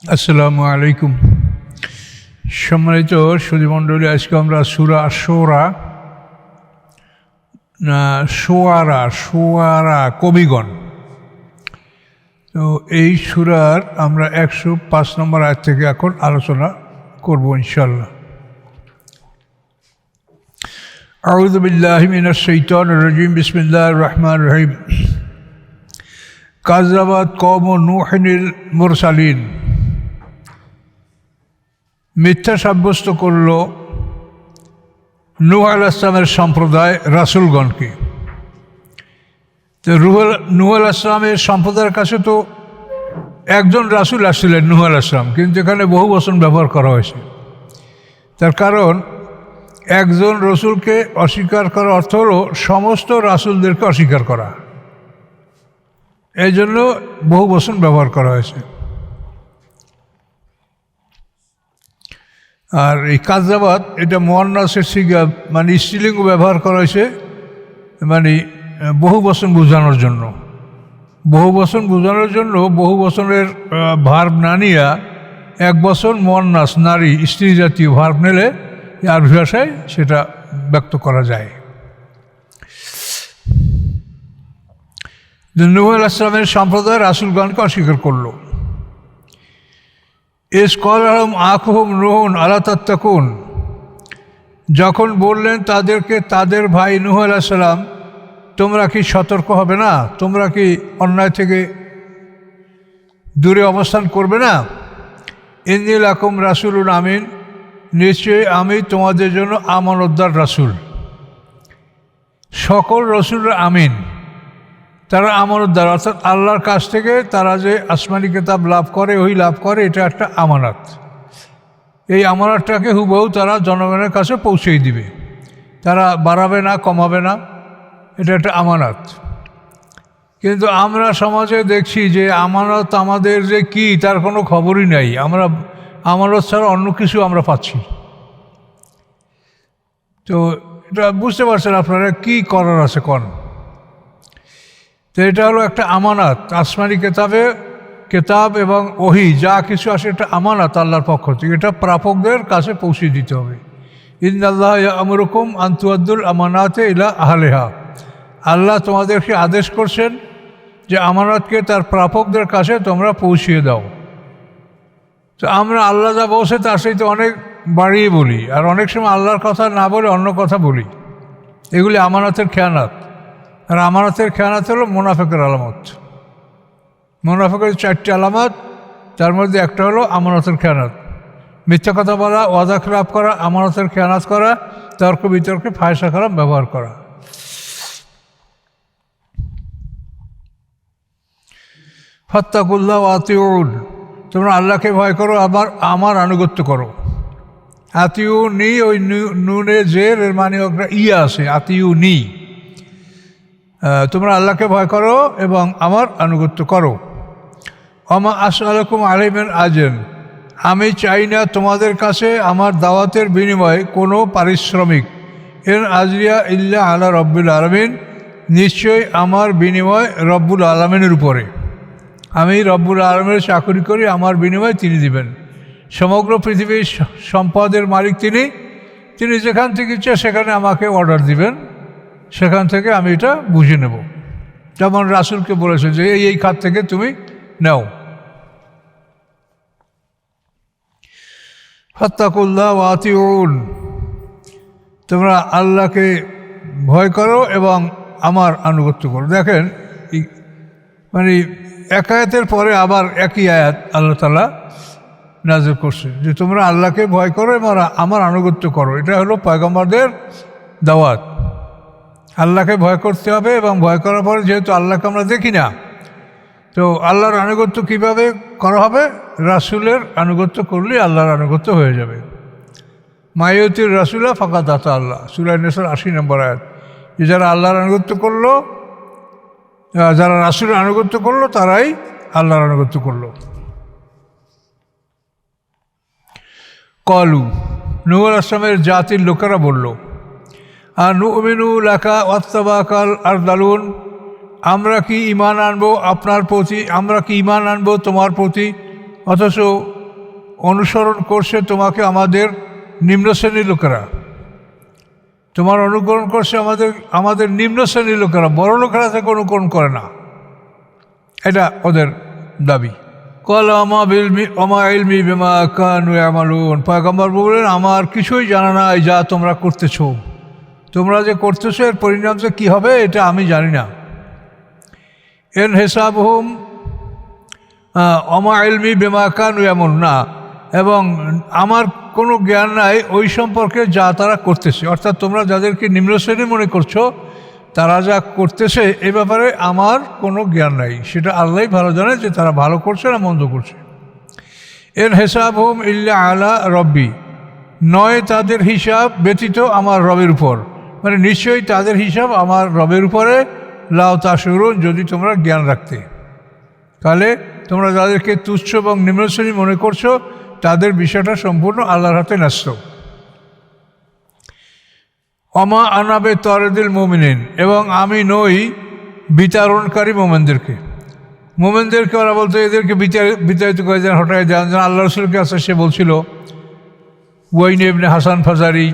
আসসালামু আলাইকুম। সম্মানিত সুধীমণ্ডলী, আজকে আমরা সূরা শোয়ারা কবিগণ, তো এই সূরার আমরা 105 নম্বর আয়াত থেকে এখন আলোচনা করব ইনশাআল্লাহ। আউযু বিল্লাহি মিনাশ শাইতানির রাজিম। বিসমিল্লাহির রহমানির রহিম। কাযাবাত কওমু নূহিল মুরসালিন, মিথ্যা সাব্যস্ত করল নূহ আলাইহিস সালামের সম্প্রদায় রাসূলগণকে। তো নূহ আলাইহিস সালামের সম্প্রদায়ের কাছে তো একজন রাসূল আসছিলেন, নূহ আলাইহিস সালাম, কিন্তু এখানে বহু বচন ব্যবহার করা হয়েছে। তার কারণ একজন রসুলকে অস্বীকার করার অর্থ হলো সমস্ত রাসূলদেরকে অস্বীকার করা, এই জন্য বহু বচন ব্যবহার করা হয়েছে। আর এই কাযাবাত এটা মুয়ান্নাসের সিগা, মানে স্ত্রীলিঙ্গ ব্যবহার করা হয়েছে, মানে বহু বচন বোঝানোর জন্য। বহু বচন বোঝানোর জন্য বহু বচনের ভার্ব না নিয়ে এক বচন মুয়ান্নাস নারী স্ত্রী জাতীয় ভার্ব নিলে আরবি ভাষায় সেটা ব্যক্ত করা যায়। নূহ আলাইহিস সালামের সম্প্রদায় রাসূলগণকে অস্বীকার করলো। ইস ক্বালাহুম আখুহুম নূহুন আলা তাত্তাকুন, যখন বললেন তাদেরকে তাদের ভাই নূহ আলাইহিস সালাম, তোমরা কি সতর্ক হবে না? তোমরা কি অন্যায় থেকে দূরে অবস্থান করবে না? ইন্নী লাকুম রাসূলুন আমিন, নিশ্চয়ই আমি তোমাদের জন্য আমানতদার রাসূল। সকল রাসূলরা আমিন, তারা আমানতদার, অর্থাৎ আল্লাহর কাছ থেকে তারা যে আসমানি কিতাব লাভ করে, ওই লাভ করে, এটা একটা আমানত। এই আমানতটাকে হুবহু তারা জনগণের কাছে পৌঁছেই দিবে, তারা বাড়াবে না, কমাবে না, এটা একটা আমানত। কিন্তু আমরা সমাজে দেখছি যে আমানত আমাদের যে কি তার কোনো খবরই নাই। আমরা আমানত ছাড়া অন্য কিছু আমরা পাচ্ছি। তো এটা বুঝতে পারছেন আপনারা কি করার আছে কোন? তো এটা হলো একটা আমানত। আসমানি কেতাব এবং ওহী যা কিছু আসে এটা আমানত আল্লাহর পক্ষ থেকে, এটা প্রাপকদের কাছে পৌঁছে দিতে হবে। ইন্নাল্লাহা ইয়া'মুরুকুম আন তুআদ্দুল আমানাতি ইলা আহলিহা, আল্লাহ তোমাদেরকে আদেশ করছেন যে আমানতকে তার প্রাপকদের কাছে তোমরা পৌঁছিয়ে দাও। তো আমরা আল্লাহ যা বলছে তার সাথে অনেক বাড়িয়ে বলি, আর অনেক সময় আল্লাহর কথা না বলে অন্য কথা বলি। এগুলি আমানতের খেয়ানত। আর আমানতের খেয়ানত হলো মুনাফিকের আলামত। মুনাফিকের 4টি আলামত, তার মধ্যে একটা হলো আমানতের খেয়ানত। মিথ্যা কথা বলা, ওয়াদা খিলাফ করা, আমানতের খেয়ানত করা, তর্ক বিতর্কে ফায়সা খারাপ ব্যবহার করা। ফাত্তাকুল্লাহ ওয়া আতিউন, তোমরা আল্লাহকে ভয় করো, আমার আনুগত্য করো। আতিউনি, ওই নুনে জের এর মানে একটা ইয়া আছে, আতিউনি, তোমরা আল্লাহকে ভয় করো এবং আমার আনুগত্য করো। ওমা আসআলুকুম আলাইহি মিন আজর, আমি চাই না তোমাদের কাছে আমার দাওয়াতের বিনিময়ে কোনো পারিশ্রমিক। ইন আজরিয়া ইল্লা আলা রব্বিল আলামিন, নিশ্চয়ই আমার বিনিময় রব্বুল আলামিনের উপরে। আমি রব্বুল আলামিনের চাকরি করি, আমার বিনিময় তিনি দিবেন। সমগ্র পৃথিবীর সম্পদের মালিক তিনি যেখান থেকে ইচ্ছা সেখানে আমাকে অর্ডার দিবেন, সেখান থেকে আমি এটা বুঝে নেব। যেমন রাসূলকে বলেছে যে এই খাত থেকে তুমি নাও। ফাত্তাকুল্লাহ ওয়া আতিউন, তোমরা আল্লাহকে ভয় করো এবং আমার আনুগত্য করো। দেখেন, মানে এক আয়াতের পরে আবার একই আয়াত আল্লাহ তাআলা নাযিল করছে যে তোমরা আল্লাহকে ভয় করো এবং আমার আনুগত্য করো। এটা হলো পয়গম্বরদের দাওয়াত। আল্লাহকে ভয় করতে হবে, এবং ভয় করার পরে যেহেতু আল্লাহকে আমরা দেখি না, তো আল্লাহর আনুগত্য কিভাবে করা হবে? রাসূলের আনুগত্য করলেই আল্লাহর আনুগত্য হয়ে যাবে। মাইয়ুতির রাসূলা ফাকাদ আতা আল্লাহ, সূরা নিসার 80 নম্বর আয়াত। যে যারা আল্লাহর আনুগত্য করলো, যারা রাসূলের আনুগত্য করলো, তারাই আল্লাহর আনুগত্য করলো। কলু, নূহ আলাইহিস সালামের জাতির লোকেরা বলল, আর নুমিনু লাকা ওয়াত্তাবাকাল আরদালুন, আমরা কি ঈমান আনবো আপনার প্রতি, আমরা কি ঈমান আনবো তোমার প্রতি, অথচ অনুসরণ করছে তোমাকে আমাদের নিম্ন শ্রেণীর লোকেরা, তোমার অনুকরণ করছে আমাদের নিম্ন শ্রেণীর লোকেরা, বড় লোকেরা থেকে অনুকরণ করে না, এটা ওদের দাবি। কলা আমা ইলমি বিমা কানু ইয়ামালুন, পয়গম্বর বললেন আমার কিছুই জানা নাই যা তোমরা করতেছো, তোমরা যে করতেছো এর পরিণাম যে কী হবে এটা আমি জানি না। এন হিসাবহুম আমা ইলমি বিমা কানু ইয়ামালুন, না, এবং আমার কোনো জ্ঞান নাই ওই সম্পর্কে যা তারা করতেছে, অর্থাৎ তোমরা যাদেরকে নিম্ন শ্রেণী মনে করছো তারা যা করতেছে এ ব্যাপারে আমার কোনো জ্ঞান নাই, সেটা আল্লাহই ভালো জানে যে তারা ভালো করছে না মন্দ করছে। এর হিসাব হোম ইল্লা আলা রব্বি, নয় তাদের হিসাব ব্যতীত আমার রবের উপর, মানে নিশ্চয়ই তাদের হিসাব আমার রবের উপরে, লাও তাশউরুন, যদি তোমরা জ্ঞান রাখতে। তাহলে তোমরা যাদেরকে তুচ্ছ এবং নিম্ন শ্রেণী মনে করছো তাদের বিষয়টা সম্পূর্ণ আল্লাহর হাতে ন্যস্ত। অমা আনাবে তরেদিল মুমিনিন, এবং আমি নই বিতাড়নকারী মোমেনদেরকে। মোমেনদেরকে ওরা বলতো এদেরকে বিতাড়িত করে দেন, হটাই দেন। যেন আল্লাহ রসুলকে আসে সে বলছিল, ওয়াইন ইবনে হাসান ফাজারি,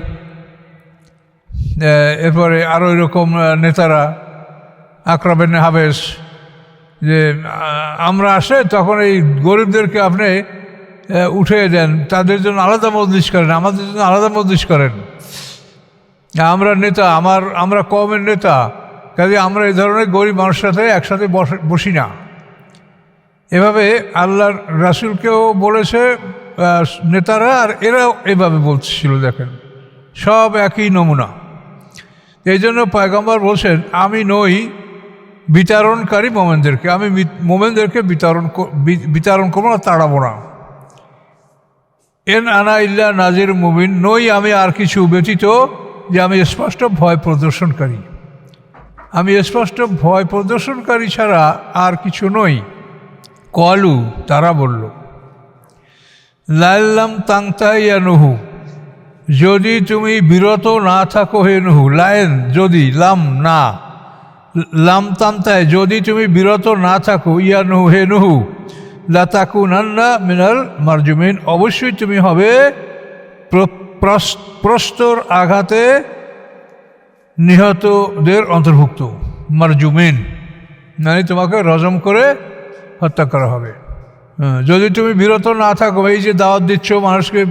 এরপরে আরও এরকম নেতারা, আকরা ইবনে হাবেস, যে আমরা আসে তখন এই গরিবদেরকে আপনি উঠে দেন, তাদের জন্য আলাদা মজলিস করেন, আমাদের জন্য আলাদা মজলিস করেন, আমরা নেতা, আমরা কওমের নেতা, কাজে আমরা এই ধরনের গরিব মানুষের সাথে একসাথে বসি না। এভাবে আল্লাহর রাসূলকেও বলেছে নেতারা, আর এরাও এভাবে বলছিল। দেখেন সব একই নমুনা। এই জন্য পয়গম্বর বলছেন আমি নই বিতাড়নকারী মোমেনদেরকে, আমি মোমেনদেরকে বিতাড়ন করবো না, তাড়াবো না। এন আনা ইল্লা নাজির মুবিন, নই আমি আর কিছু ব্যতীত যে আমি স্পষ্ট ভয় প্রদর্শনকারী, আমি স্পষ্ট ভয় প্রদর্শনকারী ছাড়া আর কিছু নই। কলু, তারা বলল, লাল্লাম তাংতাইয়া নুহু, যদি তুমি বিরত না থাকো হে নুহু, লাইন যদি, লাম না, লাম তান্তায়, যদি তুমি বিরত না থাকো, ইয়া নুহু হে নুহু, লাতাকুনান্না মিনাল মারজুমিন, অবশ্যই তুমি হবে প্রস্তর আঘাতে নিহতদের অন্তর্ভুক্ত। মারজুমিন মানে তোমাকে রজম করে হত্যা করা হবে। যদি তুমি বিরত না থাকো, এই যে দাওয়াত দিচ্ছ, মানুষকে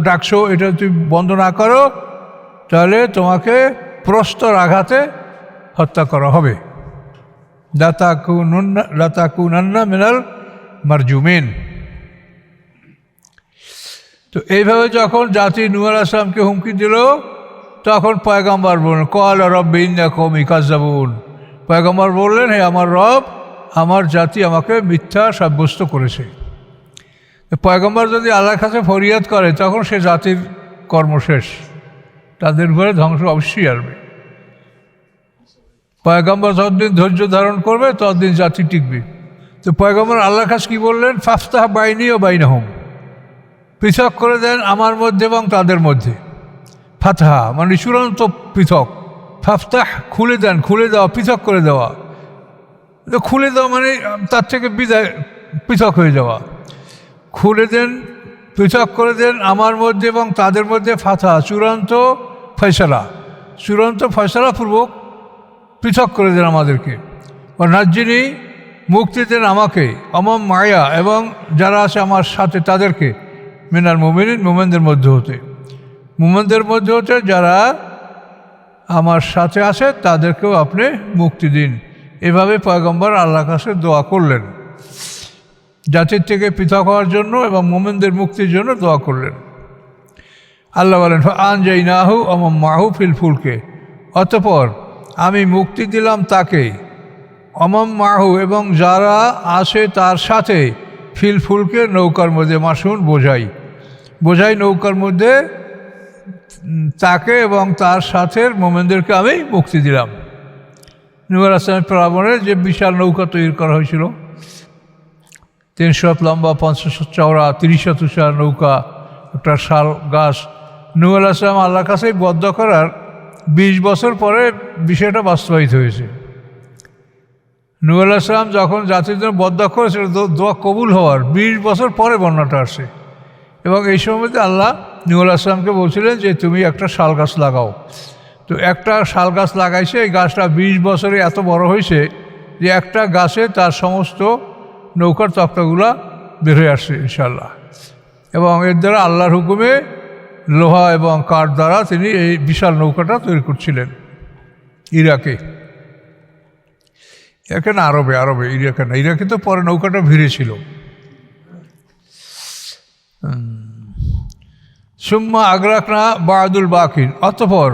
ডাকছো, এটা তুমি বন্ধ না করো, তাহলে তোমাকে প্রস্তর আঘাতে হত্যা করা হবে। লাতাকুনান্না মিনাল মারজুমিন। তো এইভাবে যখন জাতি নূহ আলাইহিস সালামকে হুমকি দিল, তখন পয়গম্বর বললেন, ক্বালা রাব্বি ইন্না কওমি কাযযাবুন, পয়গম্বর বললেন, হে আমার রব, আমার জাতি আমাকে মিথ্যা সাব্যস্ত করেছে। পয়গম্বর যদি আল্লাহর কাছে ফরিয়াদ করে তখন সে জাতির কর্ম শেষ, তাদের উপরে ধ্বংস অবশ্যই আসবে। পয়গম্বর যতদিন ধৈর্য ধারণ করবে ততদিন জাতি টিকবে। তো পয়গম্বর আল্লাহর কাছে কী বললেন? ফাফতাহ বাইনি ও বাইনাহুম, পৃথক করে দেন আমার মধ্যে এবং তাদের মধ্যে। ফাতহা মানে চূড়ান্ত পৃথক, ফাফতাহ খুলে দেন, খুলে দেওয়া, পৃথক করে দেওয়া। তো খুলে দেওয়া মানে তার থেকে পৃথক হয়ে যাওয়া। খুলে দেন, পৃথক করে দেন আমার মধ্যে এবং তাদের মধ্যে। ফাতহা চূড়ান্ত ফয়সালা, চূড়ান্ত ফয়সালাপূর্বক পৃথক করে দেন আমাদেরকে। ও নাজ্জিনি, মুক্তি দেন আমাকে, অমম মায়া, এবং যারা আছে আমার সাথে তাদেরকে, মিনাল মুমিনিন, মুমিনদের মধ্যে হতে, মুমিনদের মধ্যে হতে যারা আমার সাথে আছে তাদেরকেও আপনি মুক্তি দিন। এভাবে পয়গম্বর আল্লাহর কাছে দোয়া করলেন, জাতির থেকে পৃথক হওয়ার জন্য এবং মুমিনদের মুক্তির জন্য দোয়া করলেন। আল্লাহ বলেন, আনজাইনাহু ওয়া মান মাহু ফিল ফুলকে, অতঃপর আমি মুক্তি দিলাম তাকে, অমম মাহু, এবং যারা আছে তার সাথে, ফিল ফুলকে, নৌকার মধ্যে, মাসুন বোঝাই নৌকার মধ্যে তাকে এবং তার সাথে মোমেনদেরকে আমি মুক্তি দিলাম। নূহ আলাইহিস সালামের প্লাবনের যে বিশাল নৌকা তৈরি করা হয়েছিল, 300 হাত লম্বা, 500 চওড়া, 30 হাত উঁচা নৌকা, একটা শাল গাছ। নূহ আলাইহিস সালাম আল্লাহর কাছে বদ্ধ করার 20 বছর পরে বিষয়টা বাস্তবায়িত হয়েছে। নূহ আলাইহিস সালাম যখন জাতির জন্য বদদোয়া করেছিল, দোয়া কবুল হওয়ার 20 বছর পরে বন্যাটা আসে। এবং এই সময়তে আল্লাহ নূহ আলাইহিস সালামকে বলছিলেন যে তুমি একটা শাল গাছ লাগাও। তো একটা শাল গাছ লাগাইছে, এই গাছটা 20 বছরে এত বড় হয়েছে যে একটা গাছে তার সমস্ত নৌকার তক্তাগুলা বের হয়ে আসছে ইনশাআল্লাহ। এবং এর দ্বারা আল্লাহর হুকুমে লোহা এবং কাঠ দ্বারা তিনি এই বিশাল নৌকাটা তৈরি করছিলেন ইরাকে। না আরবে ইরাকে না, ইরাকে তো পরে নৌকাটা ভিড়েছিল। সুম্মা আগরাকনা বাদুল বাকিন, অতঃপর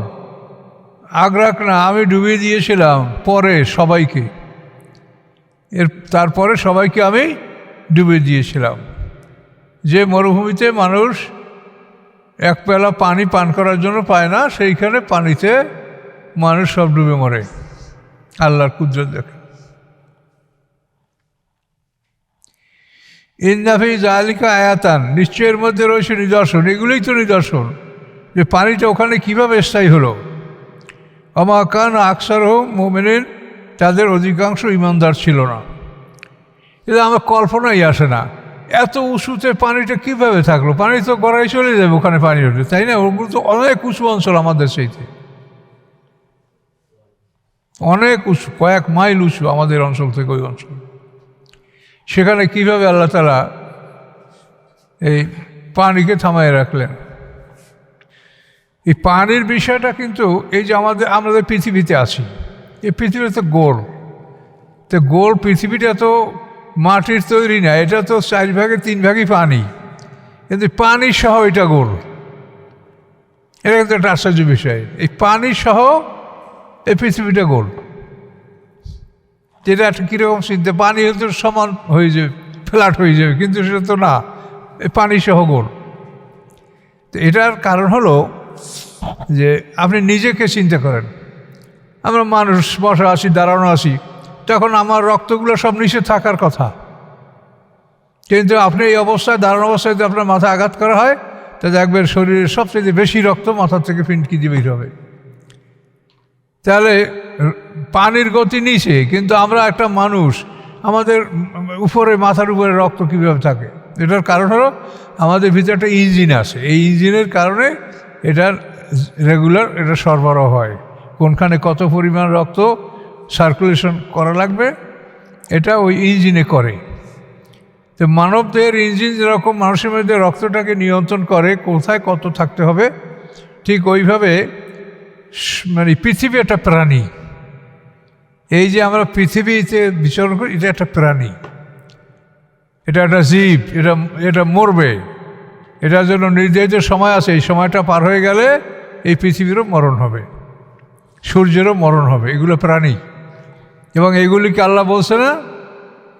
আগরাকনা আমি ডুবিয়ে দিয়েছিলাম পরে সবাইকে, তারপরে সবাইকে আমি ডুবিয়ে দিয়েছিলাম। যে মরুভূমিতে মানুষ এক পেলা পানি পান করার জন্য পায় না, সেইখানে পানিতে মানুষ সব ডুবে মরে। আল্লাহর কুদরত দেখে। ইন্নাফি জালিকা আয়াতান, নিশ্চয়ের মধ্যে রয়েছে নিদর্শন। এগুলোই তো নিদর্শন যে পানিটা ওখানে কীভাবে স্থায়ী হলো। আমা কান আকসারহুম মুমিনিন, তাদের অধিকাংশ ইমানদার ছিল না। এটা আমার কল্পনাই আসে না, এত উঁচুতে পানিটা কীভাবে থাকলো। পানি তো গড়াই চলে যাবে ওখানে পানি উঠে, তাই না? ওগুলো তো অনেক উঁচু অঞ্চল, আমাদের সেইতে অনেক উঁচু, কয়েক মাইল উঁচু আমাদের অঞ্চল থেকে ওই অঞ্চল। সেখানে কিভাবে আল্লাহ তাআলা এই পানিকে থামায় রাখলেন। এই পানির বিষয়টা কিন্তু এই যে আমাদের পৃথিবীতে আছি, এই পৃথিবীটা তো গোল। তো গোল পৃথিবীটা তো মাটির তৈরি না, এটা তো 4 ভাগের 3 ভাগই পানি, কিন্তু পানি সহ এটা গোল। এটা কিন্তু একটা আশ্চর্য বিষয়, এই পানি সহ এই পৃথিবীটা গোল। যেটা একটা কীরকম চিন্তা, পানি হয়তো সমান হয়ে যাবে, ফ্ল্যাট হয়ে যাবে, কিন্তু সেটা তো না, এই পানি সহ গোল। তো এটার কারণ হলো যে আপনি নিজেকে চিন্তা করেন, আমরা মানুষ বসা আছি, দাঁড়ানো আছি, তখন আমার রক্তগুলো সব নিচে থাকার কথা, কিন্তু আপনি এই অবস্থায়, দাঁড়ানো অবস্থায় যদি আপনার মাথা আঘাত করা হয়, তা দেখবেন শরীরের সবচেয়ে বেশি রক্ত মাথা থেকে ফিনকি দিয়ে বের হবে। তাহলে পানির গতি নিচে, কিন্তু আমরা একটা মানুষ, আমাদের উপরে, মাথার উপরে রক্ত কীভাবে থাকে? এটার কারণ হলো আমাদের ভিতরে একটা ইঞ্জিন আছে, এই ইঞ্জিনের কারণে এটার রেগুলার এটা সরবরাহ হয়, কোনখানে কত পরিমাণ রক্ত সার্কুলেশন করা লাগবে এটা ওই ইঞ্জিনে করে। তো মানবদের ইঞ্জিন যেরকম মানুষের মধ্যে রক্তটাকে নিয়ন্ত্রণ করে কোথায় কত থাকতে হবে, ঠিক ওইভাবে মানে পৃথিবী একটা প্রাণী। এই যে আমরা পৃথিবীতে বিচরণ করি, এটা একটা প্রাণী, এটা একটা জীব, এটা মরবে, এটার জন্য নির্ধারিত সময় আছে। এই সময়টা পার হয়ে গেলে এই পৃথিবীরও মরণ হবে, সূর্যেরও মরণ হবে। এগুলো প্রাণী, এবং এগুলিকে আল্লাহ বলছে না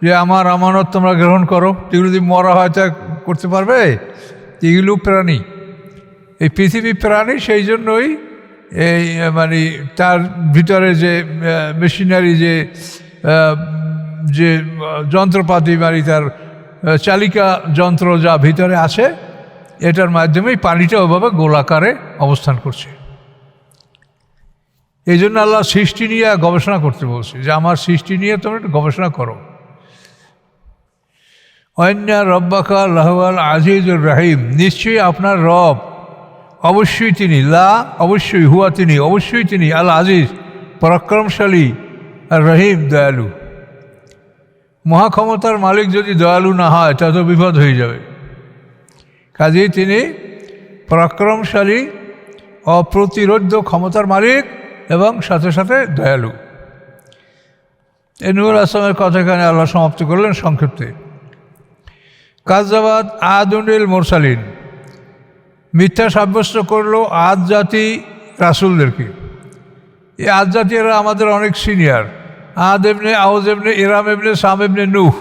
যে আমার আমানত তোমরা গ্রহণ করো। এগুলো যদি মরা হয় তা করতে পারবে? এগুলো প্রাণী, এই পৃথিবী প্রাণী। সেই জন্যই এই মানে তার ভিতরে যে মেশিনারি, যে যন্ত্রপাতি, মানে তার চালিকা যন্ত্র যা ভিতরে আছে, এটার মাধ্যমেই পানিটা ওভাবে গোলাকারে অবস্থান করছে। এই জন্য আল্লাহ সৃষ্টি নিয়ে গবেষণা করতে বলছে, যে আমার সৃষ্টি নিয়ে তোমরা একটু গবেষণা করো। অন্য রব্বাকা লাহুয়াল আজিজুর রাহিম, নিশ্চয়ই আপনার রব, অবশ্যই তিনি, অবশ্যই হুয়া তিনি, অবশ্যই তিনি আল আজিজ পরাক্রমশালী, আর রহিম দয়ালু। মহাক্ষমতার মালিক যদি দয়ালু না হয় তা তো বিপদ হয়ে যাবে। কাজেই তিনি পরাক্রমশালী, অপ্রতিরোধ্য ক্ষমতার মালিক এবং সাথে সাথে দয়ালু। এই নূহ আলাইহিস সালামের কথা এখানে আল্লাহ সমাপ্ত করলেন সংক্ষিপ্তে। কাযযাবাত আদুল মুরসালিন, মিথ্যা সাব্যস্ত করলো আদ জাতি রাসূলদেরকে। এই আদ জাতি এরা আমাদের অনেক সিনিয়র। আদ ইবনে আউজ ইবনে ইরাম ইবনে সাম ইবনে নূহ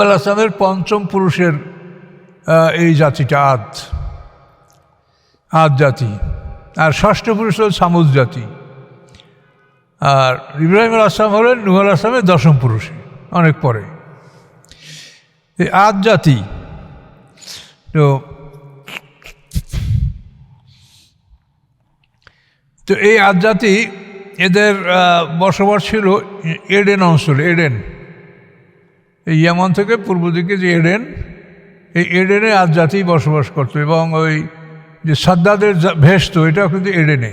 আলাইহিস সালামের 5ম পুরুষের এই জাতিটা আদ জাতি। আর 6ষ্ঠ পুরুষ হল সামুদ জাতি। আর ইব্রাহিম আলাইহিস সালাম হলেন নূহ আলাইহিস সালামের 10ম পুরুষ, অনেক পরে। এই আদ জাতি, তো এই আদ জাতি এদের বসবাস ছিল এডেন অঞ্চলে। এডেন, এই ইয়ামান থেকে পূর্ব দিকে যে এডেন, এই এডেনে আজ জাতি বসবাস করতো। এবং ওই যে সাদ্দাদের ভেস্ত, এটাও কিন্তু এডেনে।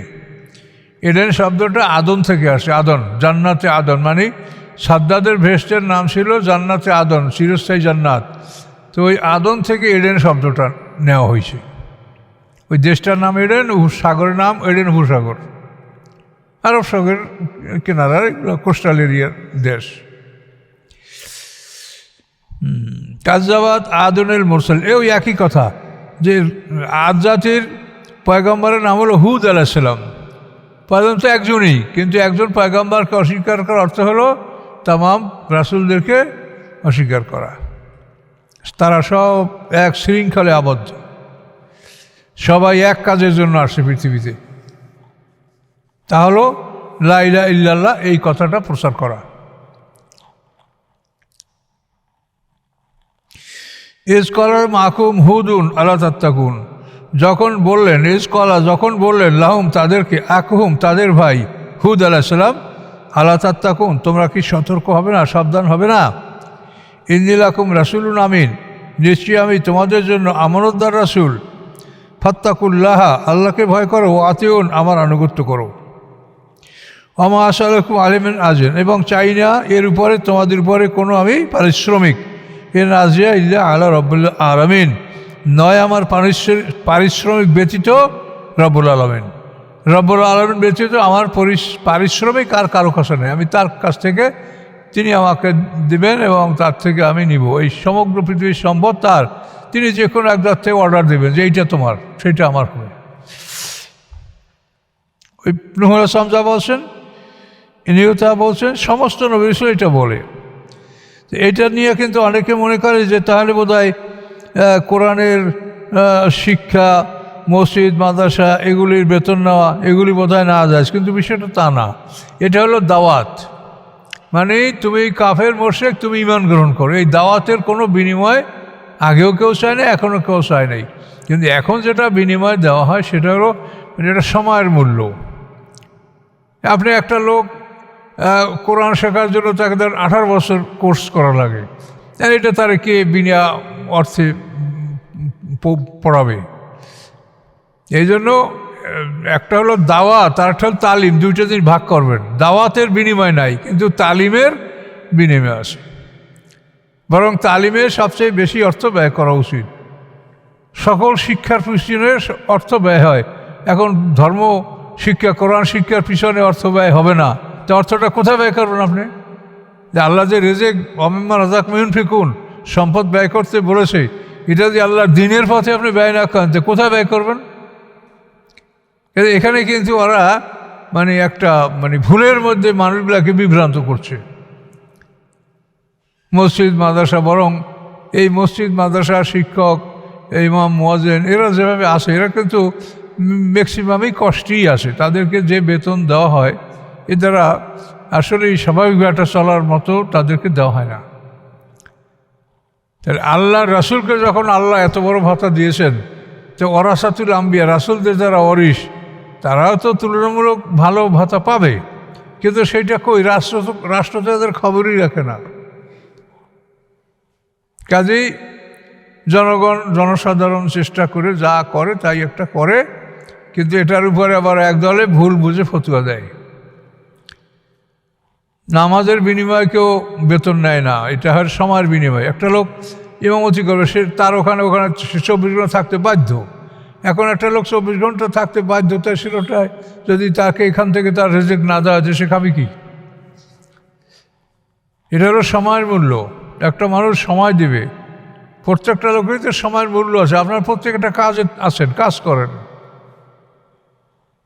এডেন শব্দটা আদন থেকে আসে, আদন, জান্নাতে আদন, মানে সাদ্দাদের ভেস্টের নাম ছিল জান্নাতে আদন, চিরস্থায়ী জান্নাত। তো ওই আদন থেকে এডেন শব্দটা নেওয়া হয়েছে। ওই দেশটার নাম এডেন, সাগরের নাম এডেন উপসাগর, আরব সাগরের কিনারার কোস্টাল এরিয়ার দেশ। কাজ্জাবাত আদনের মুরসাল, এও একই কথা, যে আদ জাতির পয়গম্বরের নাম হলো হুদ আলাইহিসসালাম। পয়গম্বর তো একজনই, কিন্তু একজন পয়গম্বরকে অস্বীকার করার অর্থ হলো তামাম রাসূলদেরকে অস্বীকার করা। তারা সব এক শৃঙ্খলে আবদ্ধ, সবাই এক কাজের জন্য আসে পৃথিবীতে, তা হলো লা ইলাহা ইল্লাল্লাহ, এই কথাটা প্রচার করা। ইজ কলার মাকুম হুদুন আলা তাত্তাকুন, যখন বললেন, ইজ কলা যখন বললেন, লাহুম তাদেরকে, আকুহুম তাদের ভাই হুদ আলাইহিস সালাম, আলা তাত্তাকুন তোমরা কি সতর্ক হবে না, সাবধান হবে না? ইন্নী লাকুম রাসূলুন আমিন, নিশ্চয়ই আমি তোমাদের জন্য আমানতদার রাসূল। ফাত্তাকুল্লাহ, আল্লাহকে ভয় করো, ও আতিউন, আমার আনুগত্য করো। ওমা আসআলুকুম আলাইহি আজর, এবং চাই না এর উপরে তোমাদের উপরে কোনো আমি পারিশ্রমিক। ইন আজিয়া ইল্লা আলা রাব্বিল আলামিন, নয় আমার পারিশ্রমিক ব্যতীত রব্বুল আলামিন। রব্বুল আলামিন ব্যতীত আমার পারিশ্রমিক আর কারো কাছে নেই। আমি তার কাছ থেকে, তিনি আমাকে দিবেন এবং তার থেকে আমি নিব। এই সমগ্র পৃথিবীর সম্পদ তার, তিনি যে কোনো একদার থেকে অর্ডার দেবেন যে এইটা তোমার, সেটা আমার হবে। ওই নূহ আলাইহিস সালাম যা বলছেন, ইনিও তা বলছেন, সমস্ত নবী রাসূল এটা বলে। এটা নিয়ে কিন্তু অনেকে মনে করে যে তাহলে বোধহয় কোরআনের শিক্ষা, মসজিদ, মাদ্রাসা, এগুলির বেতন নেওয়া, এগুলি বোধহয় না যায়, কিন্তু বিষয়টা তা না। এটা হলো দাওয়াত, মানে তুমি কাফের মোশরিক, তুমি ঈমান গ্রহণ করো। এই দাওয়াতের কোনো বিনিময় আগেও কেউ চায় না, এখনও কেউ চায় নাই। কিন্তু এখন যেটা বিনিময় দেওয়া হয় সেটা হলো এটা সময়ের মূল্য। আপনি একটা লোক কোরআন শেখার জন্য তাকে ধর 18 বছর কোর্স করা লাগে, আর এটা তার কে বিনা অর্থে পড়াবে? এই জন্য একটা হলো দাওয়াত, আর একটা হলো তালিম, দুইটা জিনিস ভাগ করবেন। দাওয়াতের বিনিময় নাই, কিন্তু তালিমের বিনিময় আছে। বরং তালিমে সবচেয়ে বেশি অর্থ ব্যয় করা উচিত। সকল শিক্ষার পিছনে অর্থ ব্যয় হয়, এখন ধর্ম শিক্ষা, কোরআন শিক্ষার পিছনে অর্থ ব্যয় হবে না, তো অর্থটা কোথায় ব্যয় করবেন আপনি? যে আল্লাহ যে রেজেক ওমিম্মা রাযাকনাহুম ইউনফিকুন, সম্পদ ব্যয় করতে বলেছে, এটা যে আল্লাহর দ্বীনের পথে আপনি ব্যয় না করেন, তো কোথায় ব্যয় করবেন? এখানে কিন্তু ওরা একটা ভুলের মধ্যে মানুষগুলাকে বিভ্রান্ত করছে। মসজিদ মাদ্রাসা, বরং এই মসজিদ মাদ্রাসার শিক্ষক, এই ইমাম, মুয়াজ্জিন, এরা যেভাবে আসে, এরা কিন্তু ম্যাক্সিমামই কষ্টই আসে। তাদেরকে যে বেতন দেওয়া হয়, এ দ্বারা আসলে স্বাভাবিকভাবে চলার মতো তাদেরকে দেওয়া হয় না। তাহলে আল্লাহ রাসূলকে যখন আল্লাহ এত বড় ভাতা দিয়েছেন, তো ওরাসাতুল আম্বিয়া, রাসূলদের যারা ওয়ারিস, তারাও তো তুলনামূলক ভালো ভাতা পাবে, কিন্তু সেইটা কই? রাষ্ট্র তো এদের খবরই রাখে না। কাজেই জনসাধারণ চেষ্টা করে যা করে তাই একটা করে, কিন্তু এটার উপরে আবার একদলে ভুল বুঝে ফতুয়া দেয়। নামাজের বিনিময়ে কেউ বেতন নেয় না, এটা হয় সময়ের বিনিময়। একটা লোক ইমামতি করবে, সে তার ওখানে 24 ঘন্টা থাকতে বাধ্য। এখন একটা লোক 24 ঘন্টা থাকতে বাধ্যতা সেটাই যদি তাকে এখান থেকে তার রিজিক না দেওয়া যায়, সে খাবে কি? এটা হলো সময়ের মূল্য। একটা মানুষ সময় দিবে, প্রত্যেকটা লোকেরই তো সময়ের মূল্য আছে। আপনার প্রত্যেকটা কাজে আছেন, কাজ করেন,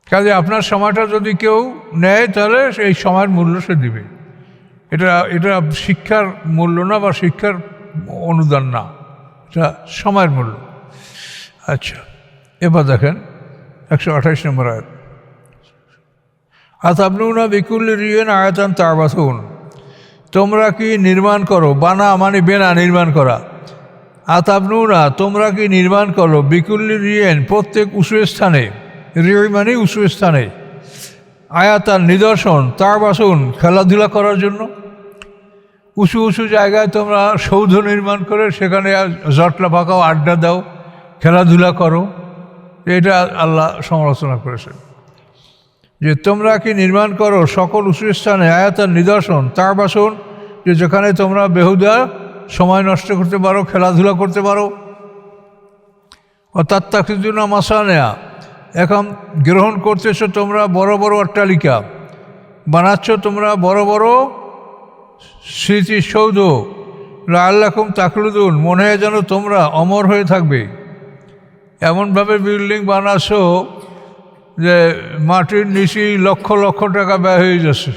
কাজে আপনার সময়টা যদি কেউ নেয়, তাহলে এই সময়ের মূল্য সে দিবে। এটা শিক্ষার মূল্য না, বা শিক্ষার অনুদান না, এটা সময়ের মূল্য। আচ্ছা, এবার দেখেন 128 নম্বর আয়াত। আতাবনুনা বিকুল্লি রিয়িন আয়াতান তা'বাসুন, তোমরা কি নির্মাণ করো, বানা মানে বেনা, নির্মাণ করা। আতাবনুনা, তোমরা কি নির্মাণ করো, বিকুল্লি রিয়িন প্রত্যেক উঁচু স্থানে, রিয় মানে উঁচু স্থানে, আয়াত আর নিদর্শন তার বাসন খেলাধুলা করার জন্য। উঁচু উঁচু জায়গায় তোমরা সৌধ নির্মাণ করে সেখানে জটলা পাকাও, আড্ডা দাও, খেলাধুলা করো। এটা আল্লাহ সমালোচনা করেছেন যে তোমরা কি নির্মাণ করো সকল উঁচু স্থানে আয়াত আর নিদর্শন তার বাসন, যে যেখানে তোমরা বেহুদা সময় নষ্ট করতে পারো, খেলাধুলা করতে পারো। অর্থাৎ তাকিদুনা মাসানেয়া, এখন গ্রহণ করতেছো তোমরা বড় বড় অট্টালিকা, বানাচ্ছ তোমরা বড় বড় স্মৃতিসৌধ, লাআল্লাকুম তাখলুদুন, মনে হয় যেন তোমরা অমর হয়ে থাকবে। এমনভাবে বিল্ডিং বানাচ্ছো যে মাটির নিচেই লক্ষ লক্ষ টাকা ব্যয় হয়ে যাচ্ছে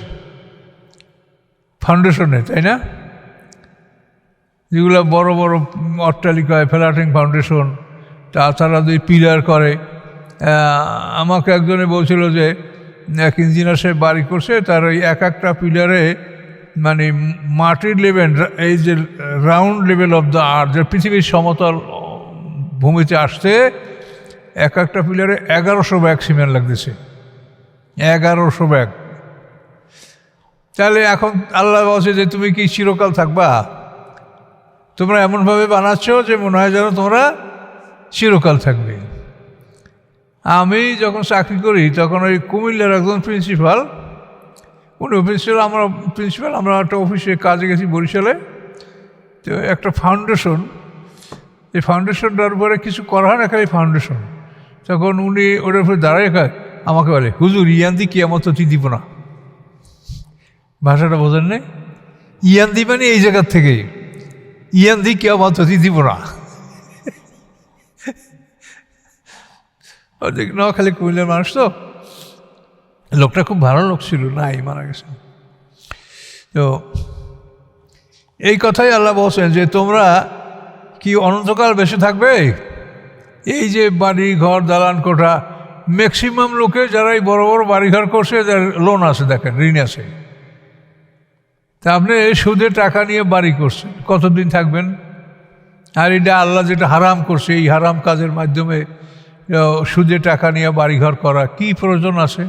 ফাউন্ডেশনে, তাই না? যেগুলো বড় বড় অট্টালিকায় ফ্ল্যাটিং ফাউন্ডেশন, তারা দুই পিলার করে। আমাকে একজনে বলছিল যে এক ইঞ্জিনিয়ার সাহেব বাড়ি করছে, তার ওই এক একটা পিলারে মানে মাটির লেভেল, এই যে round level of the earth, যে পৃথিবীর সমতল ভূমিতে আসতে এক একটা পিলারে 1100 ব্যাগ সিমেন্ট লাগতেছে, 1100 ব্যাগ। তাহলে এখন আল্লাহ বলছে যে তুমি কি চিরকাল থাকবা? তোমরা এমনভাবে বানাচ্ছ যে মনে হয় যেন তোমরা চিরকাল থাকবে। আমি যখন চাকরি করি তখন ওই কুমিল্লার একজন প্রিন্সিপাল, উনি প্রিন্সিপাল আমরা একটা অফিসে কাজে গেছি বরিশালে। তো একটা ফাউন্ডেশন, এই ফাউন্ডেশনটার উপরে কিছু করা হয় না, খালি ফাউন্ডেশন। তখন উনি ওটার উপরে দাঁড়ায় আমাকে বলে, হুজুর ইয়ান্দি কিয়ামত অতি দিব না। ভাষাটা বোঝেন নাই? ইয়ান্দি মানে এই জায়গার থেকে, ইয়ান্দি কিয়ামত অতি দিব না। খালি কুমিল্লার মানুষ তো, লোকটা খুব ভালো লোক ছিল, নাই মারা গেছে। তো এই কথাই আল্লাহ বলছেন যে তোমরা কি অনন্তকাল বেঁচে থাকবে? এই যে বাড়ি ঘর দালান কোঠা, ম্যাক্সিমাম লোকে যারা এই বড় বড় বাড়িঘর করছে এদের লোন আছে, দেখেন ঋণ আছে। তা আপনি সুদে টাকা নিয়ে বাড়ি করছেন, কতদিন থাকবেন? আর এটা আল্লাহ যেটা হারাম করছে, এই হারাম কাজের মাধ্যমে সুদে টাকা নিয়ে বাড়িঘর করা কি প্রয়োজন আছে?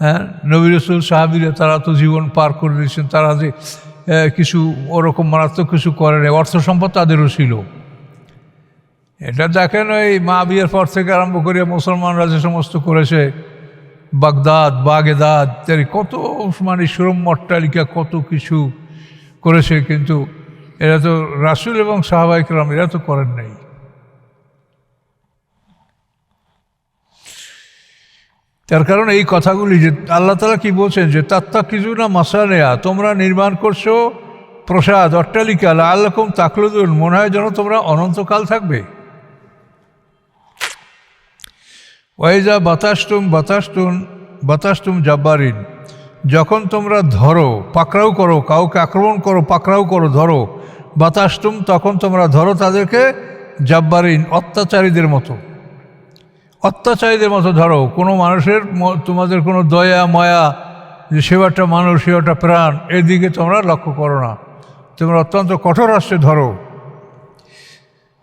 হ্যাঁ, নবী রাসূল সাহাবীরা তারা তো জীবন পার করে দিয়েছেন, তারা যে কিছু ওরকম মারাত্মক কিছু করে নেই, অর্থ সম্পদ তাদেরও ছিল। এটা দেখেন ওই মা বিয়ের পর থেকে আরম্ভ করে মুসলমানরা যে সমস্ত করেছে, বাগেদাদ কত মানে শ্রম অট্টালিকা কত কিছু করেছে, কিন্তু এরা তো রাসূল এবং সাহাবায়ে কেরাম এরা তো করেন নাই। তার কারণ এই কথাগুলি যে আল্লাহ তাআলা কি বলছেন যে তাত্তাকিজুনা মাসানেয়া, তোমরা নির্মাণ করছো প্রসাদ অট্টালিকা, লাআল্লাকুম তাখলুদুন, মনে হয় যেন তোমরা অনন্তকাল থাকবে। ওয়াইজা বাতাসতুম জাব্বারিন, যখন তোমরা ধরো পাকড়াও করো, কাউকে আক্রমণ করো, পাকড়াও করো, ধরো, বাতাসতুম তখন তোমরা ধরো তাদেরকে, জাব্বারিন অত্যাচারীদের মতো, অত্যাচারীদের মতো ধরো। কোনো মানুষের তোমাদের কোনো দয়া মায়া, যে সেবাটা মানুষ সেবাটা প্রাণ, এদিকে তোমরা লক্ষ্য করো না, তোমরা অত্যন্ত কঠোর হস্তে ধরো।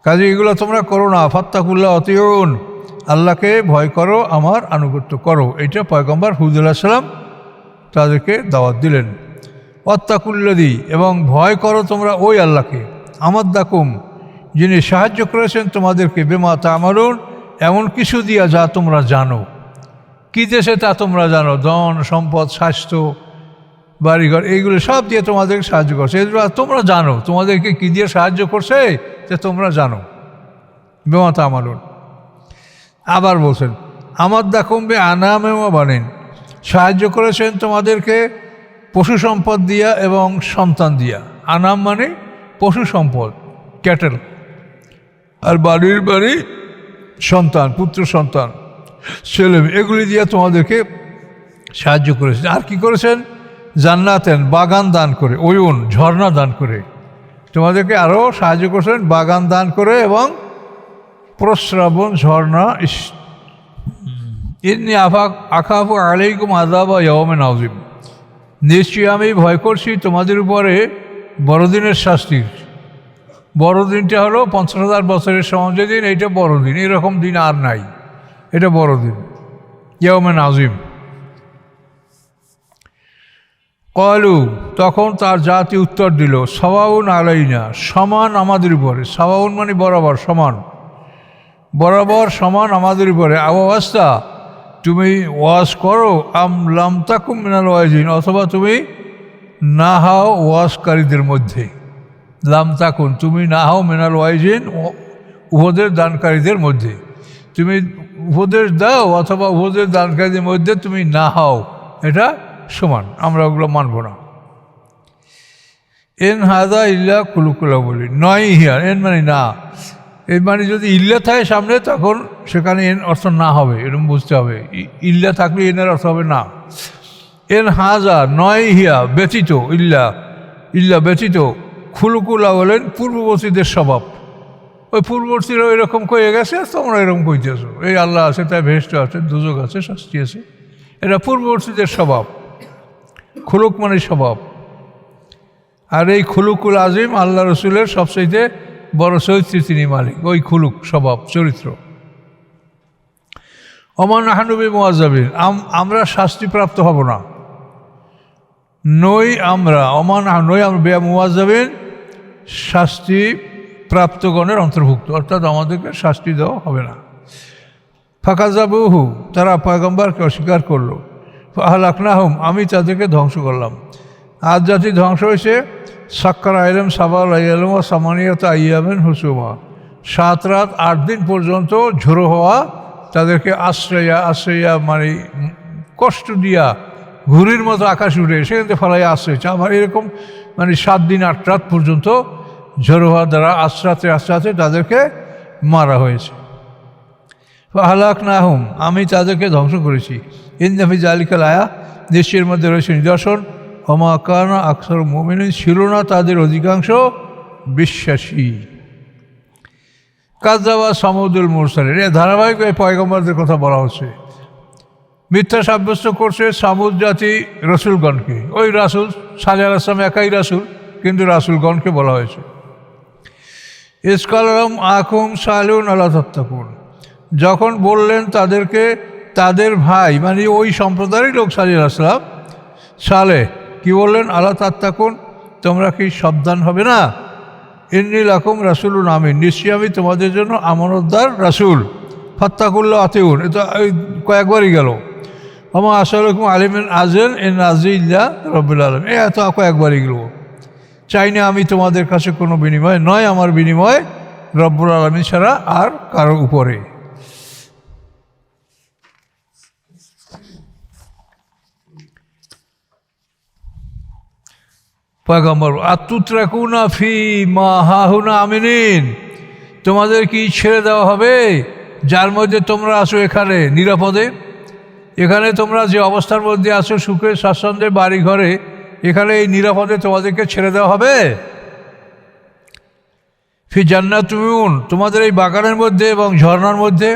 কাজে এগুলো তোমরা করো না। ফাত্তাকুল্লাহ আতিউন, আল্লাহকে ভয় করো, আমার আনুগত্য করো। এটা পয়গম্বর হুদ আলাইহিস সালাম তাদেরকে দাওয়াত দিলেন। ওয়াত্তাকুল্লাযী, এবং ভয় করো তোমরা ওই আল্লাহকে, আমাদ্দাকুম, যিনি সাহায্য করেছেন তোমাদেরকে, বিমা তা'মালুন, এমন কিছু দিয়া যা তোমরা জানো। কি দেশে তা তোমরা জানো, ধন সম্পদ স্বাস্থ্য বাড়িঘর এইগুলো সব দিয়ে তোমাদেরকে সাহায্য করছে, এগুলো তোমরা জানো। তোমাদেরকে কি দিয়ে সাহায্য করছে যে তোমরা জানো, বিমা তা'মালুন। আবার বলছেন আমাদ্দাকুম বিআনামিমা বানিন, সাহায্য করেছেন তোমাদেরকে পশু সম্পদ দিয়া এবং সন্তান দিয়া। আনাম মানে পশু সম্পদ, ক্যাটেল, আর বাড়ির বাড়ি সন্তান, পুত্র সন্তান, ছেলে, এগুলি দিয়ে তোমাদেরকে সাহায্য করেছেন। আর কি করেছেন? জান্নাতেন, বাগান দান করে, ওয়ুন, ঝর্ণা দান করে তোমাদেরকে আরও সাহায্য করেছেন, বাগান দান করে এবং প্রস্রাবণ ঝর্ণা। ইন্নী আখাফু আলাইকুম আযাবা ইয়াওমিন আযীম, নিশ্চয়ই আমি ভয় করছি তোমাদের উপরে বড়দিনের শাস্তির। বড়দিনটা হলো 50,000 বছরের সমান যেদিন, এইটা বড়দিন, এরকম দিন আর নাই, এটা বড়দিন, ইয়াওমিন আযীম। কলু, তখন তার জাতি উত্তর দিল, সাওয়াউন আলাইনা, সমান আমাদের উপরে। সাওয়াউন মানে বরাবর, সমান, বরাবর সমান আমাদের উপরে। আওয়াস্তা, তুমি ওয়াজ করো, আম লাম তাকুম মিনাল ওয়াজিন, অথবা তুমি না হও ওয়াজকারীদের মধ্যে। লাম তাকুন, তুমি না হও মিনাল ওয়াজিন, উপদেশ দানকারীদের মধ্যে। তুমি উপদেশ দাও অথবা উপদেশ দানকারীদের মধ্যে তুমি না হও, এটা সমান, আমরা ওগুলো মানব না। এন হাদা ইল্লা কুলুকুলা বলি, নয় হিয়ার, এন মানে না, এর মানে যদি ইল্লা থাকে সামনে তখন সেখানে এন অর্থ না হবে, এরকম বুঝতে হবে। ইল্লা থাকলে এনের অর্থ হবে না। এন হাজা নয় হিয়া, ব্যতীত, ইল্লা ইল্লা ব্যতীত, খুলুকুলা বলেন পূর্ববর্তীদের স্বভাব। ওই পূর্ববর্তীরা এরকম কয়ে গেছে, তোমরা এরকম কইতেছো। এই আল্লাহ আছে, তাই ভেস্ট আছে, দুজক আছে, শাস্তি আছে, এটা পূর্ববর্তীদের স্বভাব। খুলুক মানে স্বভাব। আর এই খুলুকুল আজিম আল্লাহ রসুলের সবচাইতে বড় চরিত্র, তিনি মালিক, ওই খুলুক স্বভাব চরিত্র। ওমা নাহনু বিমুআজ্জাবিন, আমরা শাস্তিপ্রাপ্ত হব না। নই আমরা, ওমা নাহনু, নই আমরা বিমুআজ্জাবিন, শাস্তি প্রাপ্তগণের অন্তর্ভুক্ত, অর্থাৎ আমাদেরকে শাস্তি দেওয়া হবে না। ফাকাযাবুহু, তারা পয়গম্বরকে অস্বীকার করলো। ফাআহলাকনাহুম, আমি তাদেরকে ধ্বংস করলাম। আজ জাতি ধ্বংস হয়েছে। সাক্কার আইলাম সাবাল আইয়ালম ও সামানিয়াত আইয়ামেন হুসুমা, 7 রাত 8 দিন পর্যন্ত ঝোড়ো হওয়া তাদেরকে আশ্রয়া মানে কষ্ট দিয়া, ঘুড়ির মতো আকাশ উঠে সেখান থেকে ফলাই আশ্রয়। আমার এরকম মানে 7 দিন 8 রাত পর্যন্ত ঝোড়ো হওয়া দ্বারা আশ্রাতে আশ্রাতে তাদেরকে মারা হয়েছে। ফাআহলাকনাহুম, আমি তাদেরকে ধ্বংস করেছি। ইন্না ফি যালিকাল আয়া, নিশ্চয়ের মধ্যে রয়েছে নিদর্শন। ওমা কানা আকসার মুমিনিন, ছিল না তাদের অধিকাংশ বিশ্বাসী। কাযযাবা সামুদুল মুরসালিন, এই ধারাবাহিক এই পয়গম্বরদের কথা বলা হচ্ছে। মিথ্যা সাব্যস্ত করছে সামুদ জাতি রসুলগণকে। ওই রাসুল সালেহ আলাইহিস সালাম একাই রাসুল, কিন্তু রাসুলগণকে বলা হয়েছে। ইসকালাম আকুম সালুন আল্লাহ তাত্তাকুন, যখন বললেন তাদেরকে তাদের ভাই মানে ওই সম্প্রদায়েরই লোক সালেহ আলাইহিস সালাম, সালেহ কি বললেন, আল্লাহ তাত্তাকুন, তোমরা কি সাবধান হবে না? ইন্নী লাকুম রাসূলুন আমিন, নিশ্চয়ই আমি তোমাদের জন্য আমানতদার রাসূল। ফাত্তাকুল্লাহ আতিউন, এটা কয়েকবারই গেল। ওমা আসআলুকুম আলাইহি আজরান ইন আজরিয়া ইল্লা রাব্বুল আলামিন, এত কয়েকবারই গেল। চাই না আমি তোমাদের কাছে কোনো বিনিময়, নয় আমার বিনিময় রব্বুল আলামিন ছাড়া আর কারো উপরে। পয়গম্বর, আতুতরাকুনা ফি মা হাহুনা আমিনিন, তোমাদের কি ছেড়ে দেওয়া হবে যার মধ্যে তোমরা আছো এখানে নিরাপদে? এখানে তোমরা যে অবস্থার মধ্যে আছো, সুখে স্বাচ্ছন্দ্যে বাড়ি ঘরে, এখানে এই নিরাপদে তোমাদেরকে ছেড়ে দেওয়া হবে? ফি জান্নাতুন, তোমাদের এই বাগানের মধ্যে এবং ঝর্ণার মধ্যে,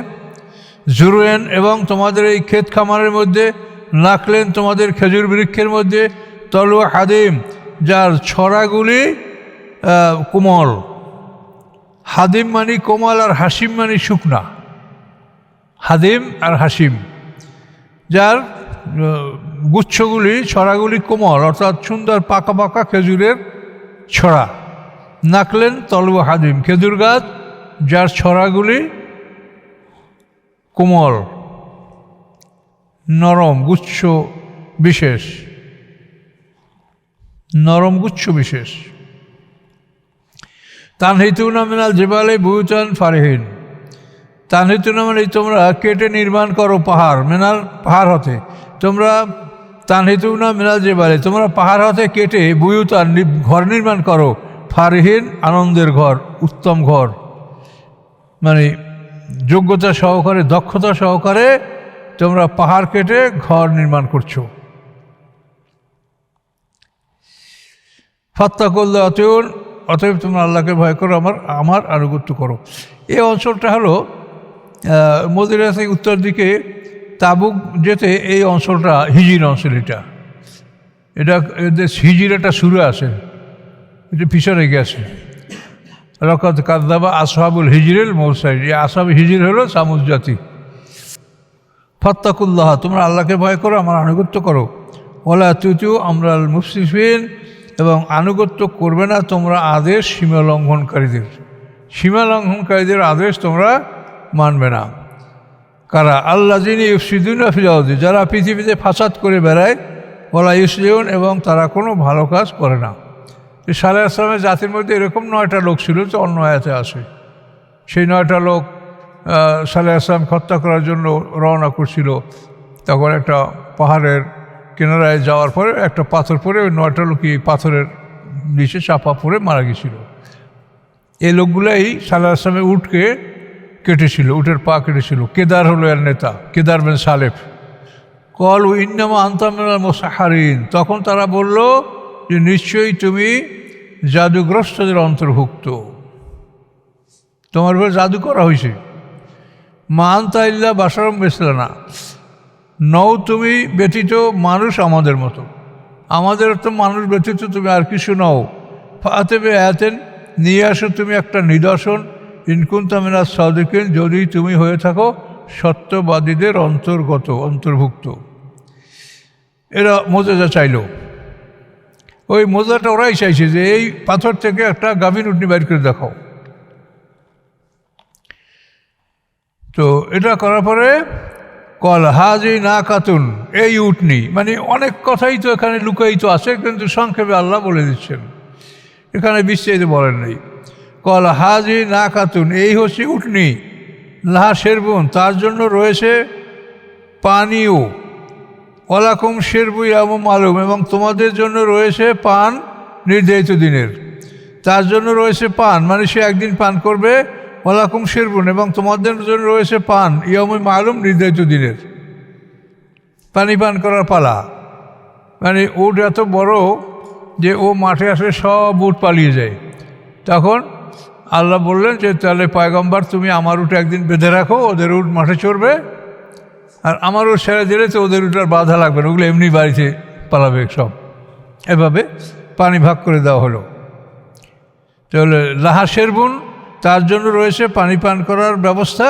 জুরুয়েন এবং তোমাদের এই ক্ষেত খামারের মধ্যে, নাকলেন তোমাদের খেজুর বৃক্ষের মধ্যে, তলু হাদিম যার ছড়াগুলি কোমল। হাদিম মানি কোমল আর হাসিম মানি শুকনা। হাদিম আর হাসিম, যার গুচ্ছগুলি ছড়াগুলি কোমল, অর্থাৎ সুন্দর পাকা পাকা খেজুরের ছড়া। নাকলেন তলু হাদিম, খেজুর গাছ যার ছড়াগুলি কোমল, নরম গুচ্ছ বিশেষ, নরম গুচ্ছ বিশেষ। তানহিতুনা মিনাল জিবালি বুয়ুতান ফারিহিন, তানহিতুনা মানে তোমরা কেটে নির্মাণ করো পাহাড়, মিনাল পাহাড় হতে, তোমরা তানহিতুনা মিনাল জিবালি, তোমরা পাহাড় হতে কেটে বুয়ুতান ঘর নির্মাণ করো, ফারিহিন আনন্দের ঘর, উত্তম ঘর, মানে যোগ্যতা সহকারে দক্ষতা সহকারে তোমরা পাহাড় কেটে ঘর নির্মাণ করছো। ফাত্তাকুল্লাহ আতিউন, অতএব তোমরা আল্লাহকে ভয় করো, আমার আনুগত্য করো। এই অঞ্চলটা হলো মদিনা থেকে উত্তর দিকে তাবুক যেতে এই অঞ্চলটা হিজির অঞ্চল। এটা হিজির একটা শুরু আছে, এটা পিছনে গেছে। লাকাদ কাযযাবা আসহাবুল হিজরিল মুরসালিন, এই আসহাব হিজর হলো সামুদ জাতি। ফাত্তাকুল্লাহ, তোমরা আল্লাহকে ভয় করো, আমার আনুগত্য করো। ওলা তুতু আমরাল মুফসিফিন, এবং আনুগত্য করবে না তোমরা আদেশ সীমা লঙ্ঘনকারীদের। সীমা লঙ্ঘনকারীদের আদেশ তোমরা মানবে না। কারা? আল্লাযিনা ইউফসিদুনা ফিল আরদি, যারা পৃথিবীতে ফাসাদ করে বেড়ায়, ওয়ালা ইউসলিহুন, এবং তারা কোনো ভালো কাজ করে না। সালেহ আসলামের জাতির মধ্যে এরকম 9টা লোক ছিল, তো অন্য আয়াতে আসে। সেই 9টা লোক সালেহ আসলাম হত্যা করার জন্য রওনা করছিল। তখন একটা পাহাড়ের কিনারায় যাওয়ার পরে একটা পাথর পরে ওই 9টা লোকই পাথরের নিচে চাপা পড়ে মারা গেছিল। এই লোকগুলাই সালেহ আসলামের উটকে কেটেছিল, উটের পা কেটেছিল। কেদার হলো এর নেতা, কেদার বিন সালেফ। কল ইন্নামা আনতা মিনাল মুসাহহারিন, তখন তারা বলল যে নিশ্চয়ই তুমি জাদুগ্রস্তদের অন্তর্ভুক্ত, তোমার উপর জাদু করা হয়েছে। মা আনতা ইল্লা বাশারুম মিসলানা, নও তুমি ব্যতীত মানুষ আমাদের মতো, আমাদের তো মানুষ ব্যতীত তুমি আর কিছু নও। ফাতে বে আয়াতেন, নিয়ে আসো তুমি একটা নিদর্শন, ইনকুনতা মিনাস সাদিকিন, যদি তুমি হয়ে থাকো সত্যবাদীদের অন্তর্ভুক্ত। এরা মোজেজা চাইল। ওই মোজাটা ওরাই চাইছে যে এই পাথর থেকে একটা গাভীর উটনি বাইর করে দেখাও। তো এটা করার পরে কল হাজি না কাতুন, এই উটনি, মানে অনেক কথাই তো এখানে লুকায়িত আছে, কিন্তু সংক্ষেপে আল্লাহ বলে দিচ্ছেন, এখানে বিস্তারিত বলেন নেই। কল হাজি না কাতুন, এই হচ্ছে উটনি, লাহা শেরবুন, তার জন্য রয়েছে পানীয়, ওয়ালাকুম শেরবু ইয়াউম মালুম, এবং তোমাদের জন্য রয়েছে পান নির্ধারিত দিনের। তার জন্য রয়েছে পান, মানে সে একদিন পান করবে। ওয়ালাকুম শেরবুন, এবং তোমাদের জন্য রয়েছে পান ইয়াউম মালুম, নির্ধারিত দিনের। পানি পান করার পালা, মানে উট এত বড় যে ও মাঠে আসলে সব উট পালিয়ে যায়। তখন আল্লাহ বললেন যে তাহলে পয়গম্বর তুমি আমার উট একদিন বেঁধে রাখো, ওদের উট মাঠে চড়বে, আর আমার উট ছেড়ে দিলে তো ওদের উট আর বাধা লাগবে না, ওগুলো এমনি বাড়িতে পালাবে সব। এভাবে পানি ভাগ করে দেওয়া হলো। তাহলে লাহা শেরবুন, তার জন্য রয়েছে পানি পান করার ব্যবস্থা,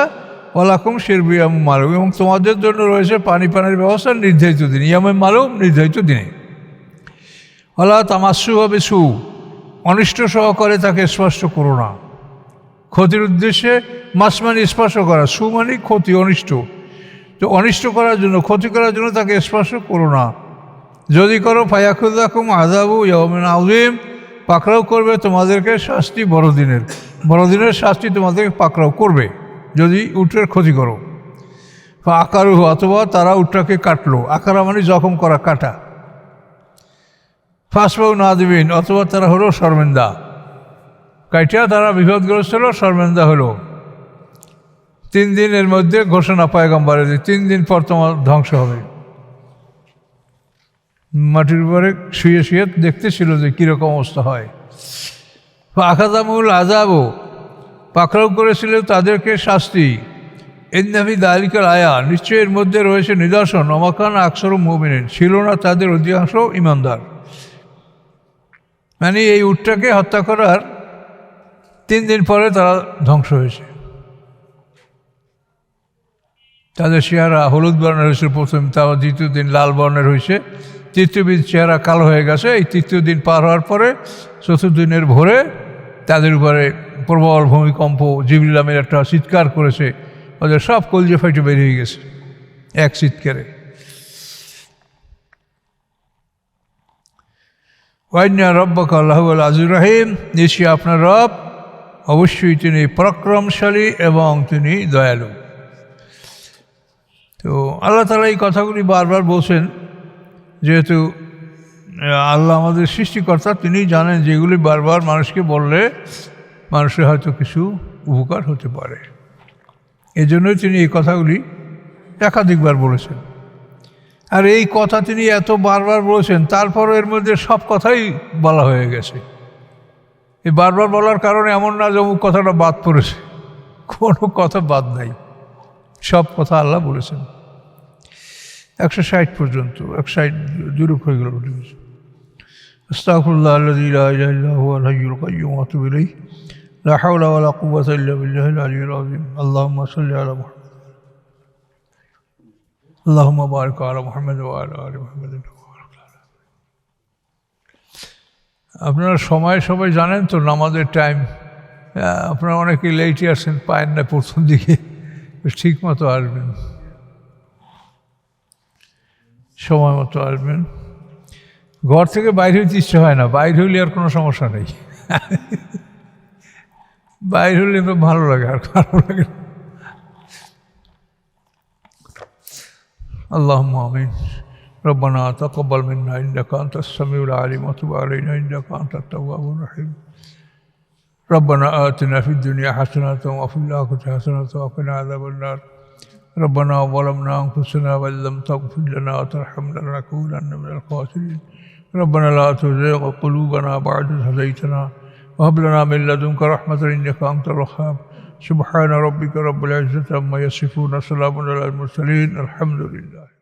ওয়ালাকুম শেরবু ইয়াউম মালুম, এবং তোমাদের জন্য রয়েছে পানি পানের ব্যবস্থা নির্ধারিত দিনে, ইয়াউম মালুম, নির্ধারিত দিনে। ওয়ালা তামাসসু বিসু, অনিষ্ট সহকারে তাকে স্পর্শ করো না। ক্ষতির উদ্দেশ্যে মাস মানে স্পর্শ করা, সু মানে ক্ষতি, অনিষ্ট। তো অনিষ্ট করার জন্য, ক্ষতি করার জন্য তাকে স্পর্শ করো না। যদি করো ফায়াখুযাকুম আযাবু ইয়াউমিন আযীম, পাকড়াও করবে তোমাদেরকে শাস্তি বড়দিনের। বড়দিনের শাস্তি তোমাদেরকে পাকড়াও করবে যদি উটের ক্ষতি করো। আকারু, অথবা তারা উটটাকে কাটলো, আকারা মানে জখম করা, কাটা। ফাসবাউ নাদিমিন, অথবা তারা হলো শর্মেন্দা, কাইটা তারা বিপদগ্রস্ত হলো, শর্মেন্দা হলো। 3 দিনের মধ্যে ঘোষণা পয়গম্বরের যে 3 দিন পর তোমার ধ্বংস হবে। মাটির উপরে শুয়ে শুয়ে দেখতেছিল যে কীরকম অবস্থা হয়। আখাযামুল আযাবু, পাকড়াও করেছিল তাদেরকে শাস্তি। ইন্না ফি যালিকাল আয়া, নিশ্চয়ই এর মধ্যে রয়েছে নিদর্শন। ওমা কানা আকসারুহুম মুমিনিন, ছিল না তাদের অধিকাংশ ইমানদার। মানে এই উটটাকে হত্যা করার 3 দিন পরে তারা ধ্বংস হয়েছে। তাদের চেহারা হলুদ বর্ণের হয়েছে প্রথম, তারপর 2য় দিন লাল বর্ণের হয়েছে, 3য় দিন চেহারা কালো হয়ে গেছে। এই 3য় দিন পার হওয়ার পরে 4th দিনের ভোরে তাদের উপরে প্রবল ভূমিকম্প, জিবরিল আমিন একটা চিৎকার করেছে, ওদের সব কলজে ফাইটে বেরিয়ে গেছে এক চিৎকারে। ওয়াইন্না রব্বাকা লাহুল আজিজুর রহিম, নিশ্চয়ই আপনার রব অবশ্যই তিনি পরাক্রমশালী এবং তিনি দয়ালু। তো আল্লাহ তাআলা এই কথাগুলি বারবার বলছেন, যেহেতু আল্লাহ আমাদের সৃষ্টিকর্তা, তিনি জানেন যেগুলি বারবার মানুষকে বললে মানুষের হয়তো কিছু উপকার হতে পারে। এই জন্যই তিনি এই কথাগুলি একাধিকবার বলেছেন। আর এই কথা তিনি এত বারবার বলেছেন, তারপরও এর মধ্যে সব কথাই বলা হয়ে গেছে। এই বারবার বলার কারণে এমন না যে অমুক কথাটা বাদ পড়েছে, কোনো কথা বাদ নাই, সব কথা আল্লাহ বলেছেন। 160 পর্যন্ত, 160 দুরূপ হয়ে গেল। আস্তাগফিরুল্লাহ আল্লাযী লা ইলাহা ইল্লা হুয়াল হাইয়ুল কাইয়্যুম ওয়া আতুবু ইলাইহি, লা হাওলা ওয়া লা কুওয়াতা ইল্লা বিল্লাহিল আলিয়্যিল আযীম। আল্লাহুম্মা সাল্লি আলা মুহাম্মাদ, আল্লাহুম্মা বারিক আলা মুহাম্মাদ ওয়া আলা আলি মুহাম্মাদ। আপনারা সময় সবাই জানেন তো নামাজের টাইম, আপনারা অনেকেই লেটে আসেন, পায়েন না প্রথম দিকে, ঠিক মতো আসবেন, সময় মতো আসবেন। ঘর থেকে বাইরে হইতে ইচ্ছে হয় না, বাইরে হইলে আর কোনো সমস্যা নেই, বাইরে হইলে তো ভালো লাগে, আর খারাপ লাগে না। اللهم آمين. ربنا تقبل منا إنك أنت السميع العليم وتب علينا إنك أنت التواب الرحيم. ربنا آتنا في الدنيا حسنة وفي الآخرة حسنة وقنا عذاب النار. ربنا ظلمنا أنفسنا وإن لم تغفر لنا وترحمنا لنكونن من الخاسرين. ربنا لا تزغ قلوبنا بعد إذ هديتنا وهب لنا من لدنك رحمة إنك أنت الوهاب. سبحان ربك رب العزة عما يصفون، سلام على المرسلين، الحمد لله.